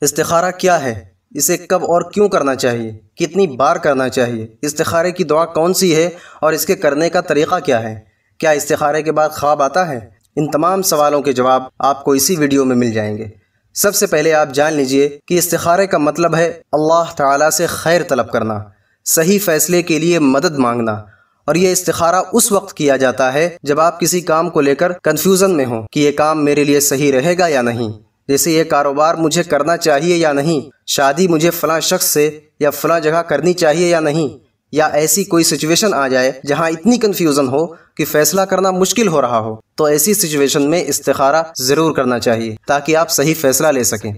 استخارہ کیا ہے؟ اسے کب اور کیوں کرنا چاہیے؟ کتنی بار کرنا چاہیے؟ استخارے کی دعا کون سی ہے اور اس کے کرنے کا طریقہ کیا ہے؟ کیا استخارے کے بعد خواب آتا ہے؟ ان تمام سوالوں کے جواب آپ کو اسی ویڈیو میں مل جائیں گے۔ سب سے پہلے آپ جان لیجئے کہ استخارے کا مطلب ہے اللہ تعالیٰ سے خیر طلب کرنا، صحیح فیصلے کے لیے مدد مانگنا، اور یہ استخارہ اس وقت کیا جاتا ہے جب آپ کسی کام کو لے کر کنفیوژن میں ہوں کہ یہ کام میرے لیے صحیح رہے گا یا نہیں، جیسے یہ کاروبار مجھے کرنا چاہیے یا نہیں، شادی مجھے فلاں شخص سے یا فلاں جگہ کرنی چاہیے یا نہیں، یا ایسی کوئی سچویشن آ جائے جہاں اتنی کنفیوژن ہو کہ فیصلہ کرنا مشکل ہو رہا ہو، تو ایسی سچویشن میں استخارہ ضرور کرنا چاہیے تاکہ آپ صحیح فیصلہ لے سکیں۔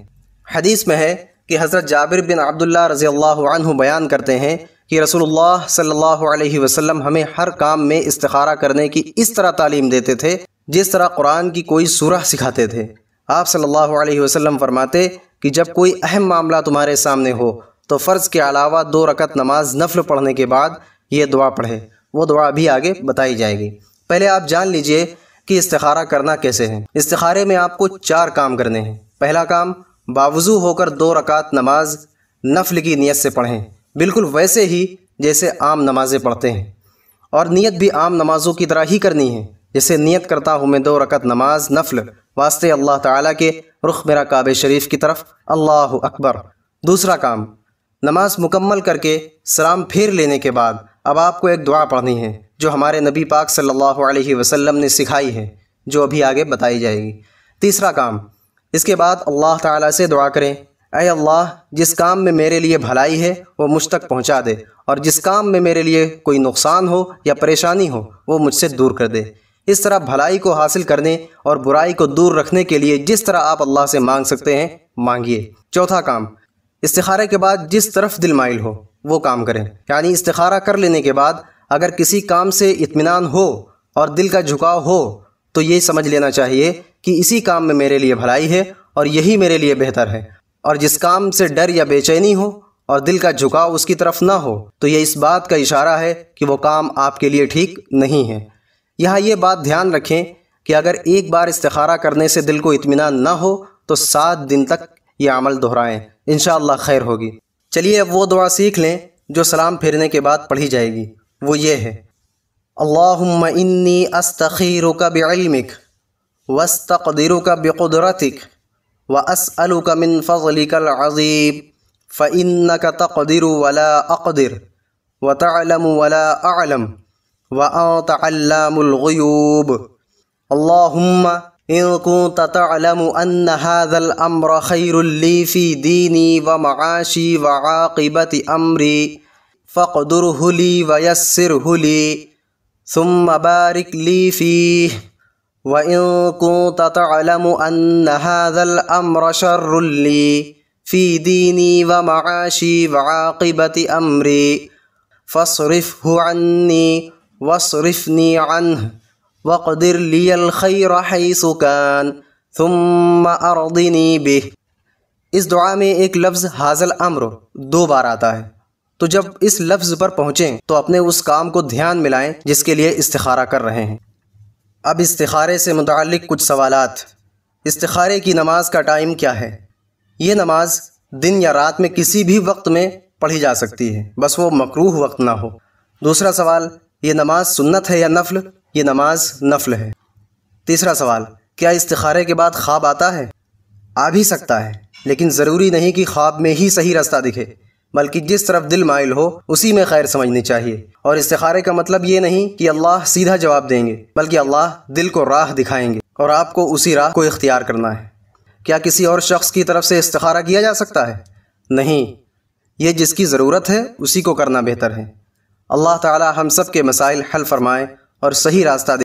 حدیث میں ہے کہ حضرت جابر بن عبداللہ رضی اللہ عنہ بیان کرتے ہیں کہ رسول اللہ صلی اللہ علیہ وسلم ہمیں ہر کام میں استخارہ کرنے کی اس طرح تعلیم دیتے تھے جس طرح قرآن کی کوئی سورہ سکھاتے تھے۔ آپ صلی اللہ علیہ وسلم فرماتے کہ جب کوئی اہم معاملہ تمہارے سامنے ہو تو فرض کے علاوہ 2 رکعت نماز نفل پڑھنے کے بعد یہ دعا پڑھے۔ وہ دعا بھی آگے بتائی جائے گی۔ پہلے آپ جان لیجئے کہ استخارہ کرنا کیسے ہے۔ استخارے میں آپ کو 4 کام کرنے ہیں۔ پہلا کام، باوضو ہو کر 2 رکعت نماز نفل کی نیت سے پڑھیں، بالکل ویسے ہی جیسے عام نمازیں پڑھتے ہیں، اور نیت بھی عام نمازوں کی طرح ہی کرنی ہے، جیسے نیت کرتا ہوں میں 2 رکعت نماز نفل واسطے اللہ تعالیٰ کے، رخ میرا کعبہ شریف کی طرف، اللہ اکبر۔ دوسرا کام، نماز مکمل کر کے سلام پھیر لینے کے بعد اب آپ کو ایک دعا پڑھنی ہے جو ہمارے نبی پاک صلی اللہ علیہ وسلم نے سکھائی ہے، جو ابھی آگے بتائی جائے گی۔ تیسرا کام، اس کے بعد اللہ تعالیٰ سے دعا کریں، اے اللہ جس کام میں میرے لیے بھلائی ہے وہ مجھ تک پہنچا دے، اور جس کام میں میرے لیے کوئی نقصان ہو یا پریشانی ہو وہ مجھ سے دور کر دے۔ اس طرح بھلائی کو حاصل کرنے اور برائی کو دور رکھنے کے لیے جس طرح آپ اللہ سے مانگ سکتے ہیں مانگیے۔ چوتھا کام، استخارے کے بعد جس طرف دل مائل ہو وہ کام کریں، یعنی استخارہ کر لینے کے بعد اگر کسی کام سے اطمینان ہو اور دل کا جھکاؤ ہو تو یہ سمجھ لینا چاہیے کہ اسی کام میں میرے لیے بھلائی ہے اور یہی میرے لیے بہتر ہے، اور جس کام سے ڈر یا بے چینی ہو اور دل کا جھکاؤ اس کی طرف نہ ہو تو یہ اس بات کا اشارہ ہے کہ وہ کام آپ کے لیے ٹھیک نہیں ہے۔ یہاں یہ بات دھیان رکھیں کہ اگر ایک بار استخارہ کرنے سے دل کو اطمینان نہ ہو تو 7 دن تک یہ عمل دہرائیں، انشاءاللہ خیر ہوگی۔ چلیے اب وہ دعا سیکھ لیں جو سلام پھیرنے کے بعد پڑھی جائے گی۔ وہ یہ ہے، اللہم انی استخیرک بعلمک واستقدرک بقدرتک واسألک من فضلک العظیم فإنک تقدر ولا اقدر وتعلم ولا اعلم وانت علام الغیوب اللہم إن كنت تعلم أن هذا الأمر خير لي في ديني ومعاشي وعاقبة أمري فاقدره لي ويسره لي ثم بارك لي فيه وإن كنت تعلم أن هذا الأمر شر لي في ديني ومعاشي وعاقبة أمري فاصرفه عني واصرفني عنه وَقْدِرْ لِيَ الْخَيْرَ حَيْثُ كَانَ ثُمَّ أَرْضِنِي بِهِ۔ اس دعا میں ایک لفظ ھذا الامر 2 بار آتا ہے، تو جب اس لفظ پر پہنچیں تو اپنے اس کام کو دھیان ملائیں جس کے لیے استخارہ کر رہے ہیں۔ اب استخارے سے متعلق کچھ سوالات۔ استخارے کی نماز کا ٹائم کیا ہے؟ یہ نماز دن یا رات میں کسی بھی وقت میں پڑھی جا سکتی ہے، بس وہ مکروہ وقت نہ ہو۔ دوسرا سوال، یہ نماز سنت ہے یا نفل؟ یہ نماز نفل ہے۔ تیسرا سوال، کیا استخارے کے بعد خواب آتا ہے؟ آ بھی سکتا ہے، لیکن ضروری نہیں کہ خواب میں ہی صحیح راستہ دکھے، بلکہ جس طرف دل مائل ہو اسی میں خیر سمجھنی چاہیے۔ اور استخارے کا مطلب یہ نہیں کہ اللہ سیدھا جواب دیں گے، بلکہ اللہ دل کو راہ دکھائیں گے اور آپ کو اسی راہ کو اختیار کرنا ہے۔ کیا کسی اور شخص کی طرف سے استخارہ کیا جا سکتا ہے؟ نہیں، یہ جس کی ضرورت ہے اسی کو کرنا بہتر ہے۔ اللہ تعالی ہم سب کے مسائل حل فرمائے اور صحیح راستہ دے۔